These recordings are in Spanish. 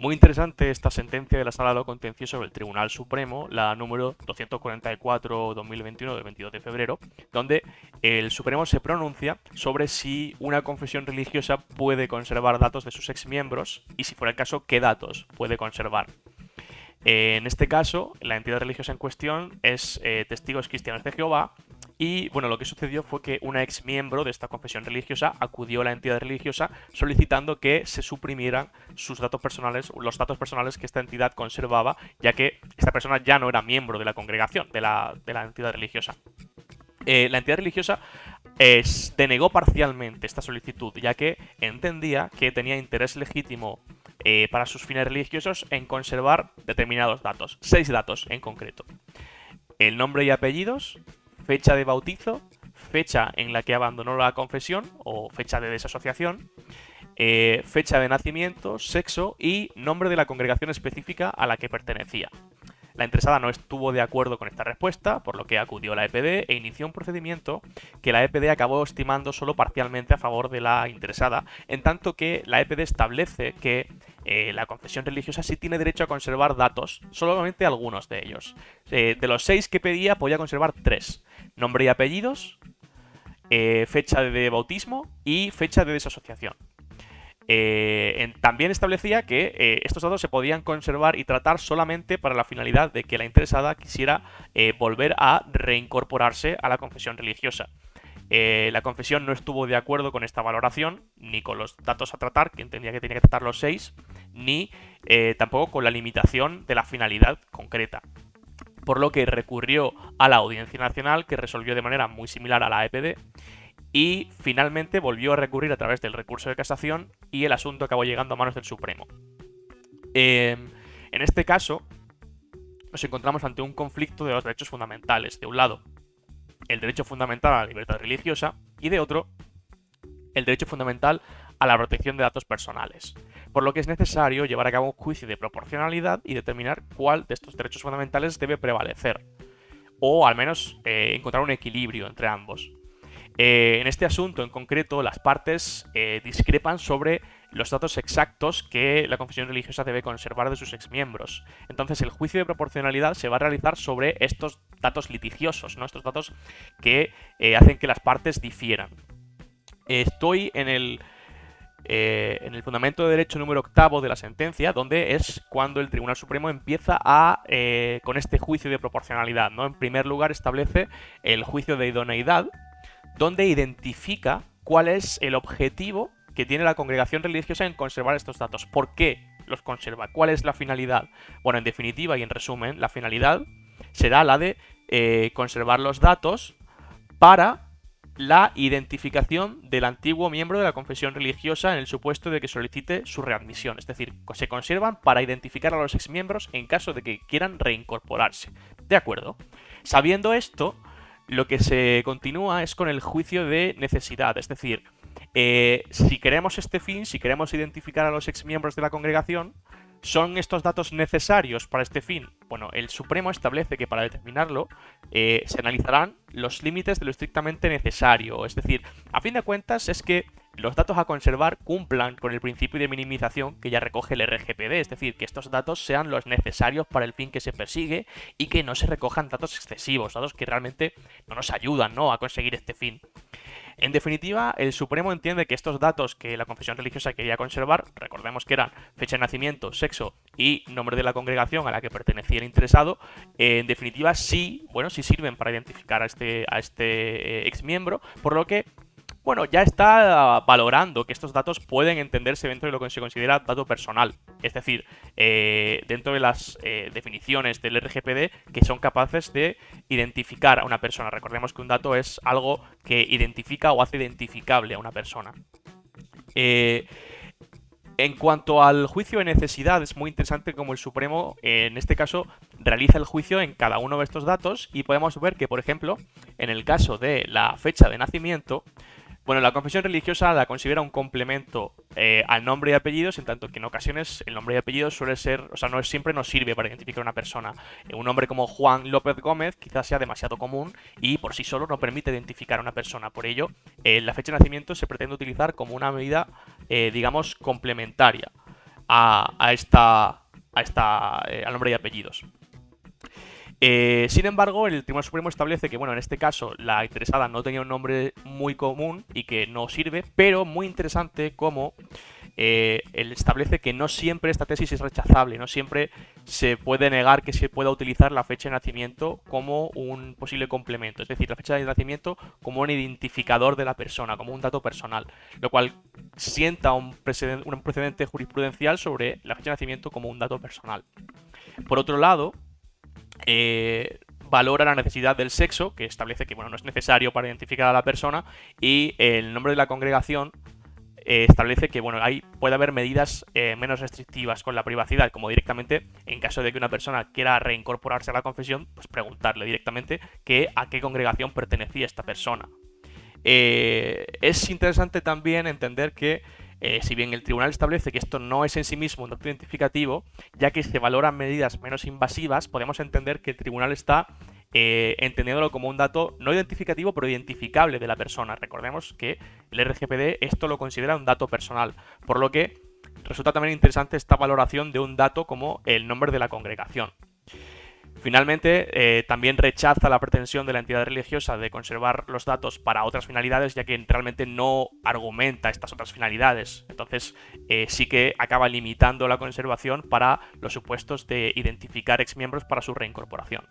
Muy interesante esta sentencia de la Sala de lo Contencioso del Tribunal Supremo, la número 244-2021 del 22 de febrero, donde el Supremo se pronuncia sobre si una confesión religiosa puede conservar datos de sus exmiembros y, si fuera el caso, qué datos puede conservar. En este caso, la entidad religiosa en cuestión es Testigos Cristianos de Jehová. Y bueno, lo que sucedió fue que una ex miembro de esta confesión religiosa acudió a la entidad religiosa solicitando que se suprimieran sus datos personales, los datos personales que esta entidad conservaba, ya que esta persona ya no era miembro de la congregación, de la entidad religiosa. La entidad religiosa denegó parcialmente esta solicitud, ya que entendía que tenía interés legítimo para sus fines religiosos en conservar determinados datos, 6 datos en concreto: el nombre y apellidos, fecha de bautizo, fecha en la que abandonó la confesión o fecha de desasociación, fecha de nacimiento, sexo y nombre de la congregación específica a la que pertenecía. La interesada no estuvo de acuerdo con esta respuesta, por lo que acudió a la EPD e inició un procedimiento que la EPD acabó estimando solo parcialmente a favor de la interesada, en tanto que la EPD establece que la confesión religiosa sí tiene derecho a conservar datos, solamente algunos de ellos. De los 6 que pedía, podía conservar 3: nombre y apellidos, fecha de bautismo y fecha de desasociación. También establecía que estos datos se podían conservar y tratar solamente para la finalidad de que la interesada quisiera volver a reincorporarse a la confesión religiosa. La confesión no estuvo de acuerdo con esta valoración, ni con los datos a tratar, que entendía que tenía que tratar los 6, ni tampoco con la limitación de la finalidad concreta. Por lo que recurrió a la Audiencia Nacional, que resolvió de manera muy similar a la EPD, y finalmente volvió a recurrir a través del recurso de casación y el asunto acabó llegando a manos del Supremo. En este caso, nos encontramos ante un conflicto de los derechos fundamentales. De un lado, el derecho fundamental a la libertad religiosa y de otro, el derecho fundamental a la protección de datos personales. Por lo que es necesario llevar a cabo un juicio de proporcionalidad y determinar cuál de estos derechos fundamentales debe prevalecer, o al menos encontrar un equilibrio entre ambos. En este asunto en concreto, las partes discrepan sobre los datos exactos que la confesión religiosa debe conservar de sus exmiembros. Entonces, el juicio de proporcionalidad se va a realizar sobre estos datos litigiosos, ¿no? Estos datos que hacen que las partes difieran. Estoy en el fundamento de derecho número 8 de la sentencia, donde es cuando el Tribunal Supremo empieza con este juicio de proporcionalidad, ¿no? En primer lugar, establece el juicio de idoneidad, donde identifica cuál es el objetivo que tiene la congregación religiosa en conservar estos datos. ¿Por qué los conserva? ¿Cuál es la finalidad? Bueno, en definitiva y en resumen, la finalidad será la de conservar los datos para la identificación del antiguo miembro de la confesión religiosa en el supuesto de que solicite su readmisión. Es decir, se conservan para identificar a los exmiembros en caso de que quieran reincorporarse. ¿De acuerdo? Sabiendo esto, lo que se continúa es con el juicio de necesidad. Es decir, si queremos este fin, si queremos identificar a los exmiembros de la congregación, ¿son estos datos necesarios para este fin? Bueno, el Supremo establece que para determinarlo se analizarán los límites de lo estrictamente necesario. Es decir, a fin de cuentas es que los datos a conservar cumplan con el principio de minimización que ya recoge el RGPD, es decir, que estos datos sean los necesarios para el fin que se persigue y que no se recojan datos excesivos, datos que realmente no nos ayudan, ¿no?, a conseguir este fin. En definitiva, el Supremo entiende que estos datos que la confesión religiosa quería conservar, recordemos que eran fecha de nacimiento, sexo y nombre de la congregación a la que pertenecía el interesado, en definitiva sí sirven para identificar a este exmiembro, por lo que ya está valorando que estos datos pueden entenderse dentro de lo que se considera dato personal. Es decir, dentro de las definiciones del RGPD que son capaces de identificar a una persona. Recordemos que un dato es algo que identifica o hace identificable a una persona. En cuanto al juicio de necesidad, es muy interesante cómo el Supremo, en este caso, realiza el juicio en cada uno de estos datos y podemos ver que, por ejemplo, en el caso de la fecha de nacimiento, la confesión religiosa la considera un complemento al nombre y apellidos, en tanto que en ocasiones el nombre y apellido suele ser, no siempre nos sirve para identificar a una persona. Un nombre como Juan López Gómez quizás sea demasiado común y por sí solo no permite identificar a una persona. Por ello, la fecha de nacimiento se pretende utilizar como una medida, digamos, complementaria al nombre y apellidos. Sin embargo, el Tribunal Supremo establece que, bueno, en este caso la interesada no tenía un nombre muy común y que no sirve, pero muy interesante como él establece que no siempre esta tesis es rechazable, no siempre se puede negar que se pueda utilizar la fecha de nacimiento como un posible complemento, es decir, la fecha de nacimiento como un identificador de la persona, como un dato personal, lo cual sienta un precedente jurisprudencial sobre la fecha de nacimiento como un dato personal. Por otro lado, valora la necesidad del sexo, que establece que, bueno, no es necesario para identificar a la persona, y el nombre de la congregación establece que, bueno, ahí puede haber medidas menos restrictivas con la privacidad, como directamente, en caso de que una persona quiera reincorporarse a la confesión, pues preguntarle directamente a qué congregación pertenecía esta persona. Es interesante también entender que si bien el tribunal establece que esto no es en sí mismo un dato identificativo, ya que se valoran medidas menos invasivas, podemos entender que el tribunal está entendiéndolo como un dato no identificativo, pero identificable de la persona. Recordemos que el RGPD esto lo considera un dato personal, por lo que resulta también interesante esta valoración de un dato como el nombre de la congregación. Finalmente, también rechaza la pretensión de la entidad religiosa de conservar los datos para otras finalidades, ya que realmente no argumenta estas otras finalidades. Entonces, sí que acaba limitando la conservación para los supuestos de identificar exmiembros para su reincorporación.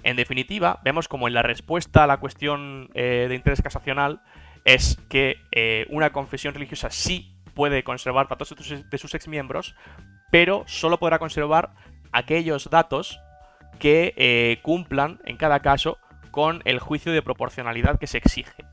En definitiva, vemos como en la respuesta a la cuestión de interés casacional es que una confesión religiosa sí puede conservar datos de sus exmiembros, pero solo podrá conservar aquellos datos que cumplan, en cada caso, con el juicio de proporcionalidad que se exige.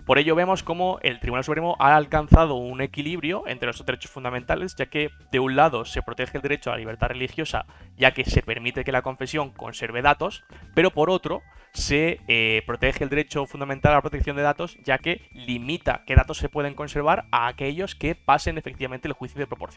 Por ello vemos cómo el Tribunal Supremo ha alcanzado un equilibrio entre los derechos fundamentales, ya que de un lado se protege el derecho a la libertad religiosa, ya que se permite que la confesión conserve datos, pero por otro se protege el derecho fundamental a la protección de datos, ya que limita qué datos se pueden conservar a aquellos que pasen efectivamente el juicio de proporcionalidad.